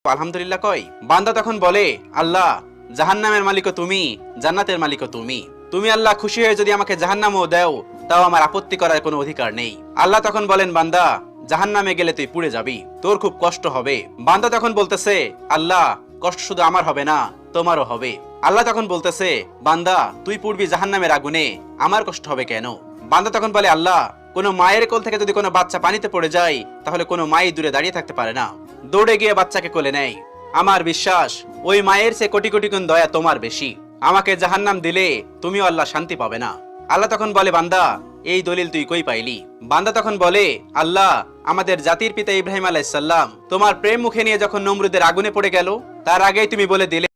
আলহামদুলিল্লাহ কয়। বান্দা তখন বলে, আল্লাহ, জাহান্নামের মালিকও তুমি, জান্নাতের মালিকও তুমি। তুমি আল্লাহ খুশি হয়ে যদি আমাকে জাহান্নামও দাও, তাও আমার আপত্তি করার কোনো অধিকার নেই। আল্লাহ তখন বলেন, বান্দা, জাহান্নামে গেলে তুই পুড়ে যাবি, তোর খুব কষ্ট হবে। বান্দা তখন বলতেছে, আল্লাহ, কষ্ট শুধু আমার হবে না, তোমারও হবে। আল্লাহ তখন বলতেছে, বান্দা, তুই পুড়বি জাহান্নামের আগুনে, আমার কষ্ট হবে কেন? বান্দা তখন বলে, আল্লাহ, কোনো মায়ের কোল থেকে যদি কোনো বাচ্চা পানিতে পড়ে যায়, তাহলে কোনো মাই দূরে দাঁড়িয়ে থাকতে পারে না, দৌড়ে গিয়ে বাচ্চাকে কোলে নেয়। আমার বিশ্বাস ওই মায়ের সে কোটি কোটি গুণ দয়া তোমার বেশি। আমাকে জাহান্নাম দিলে তুমিও আল্লাহ শান্তি পাবে না। আল্লাহ তখন বলে, বান্দা, এই দলিল তুই কই পাইলি? বান্দা তখন বলে, আল্লাহ, আমাদের জাতির পিতা ইব্রাহিম আলাইহিস সালাম তোমার প্রেম মুখে নিয়ে যখন নমরুদের আগুনে পড়ে গেল, তার আগেই তুমি বলে দিলে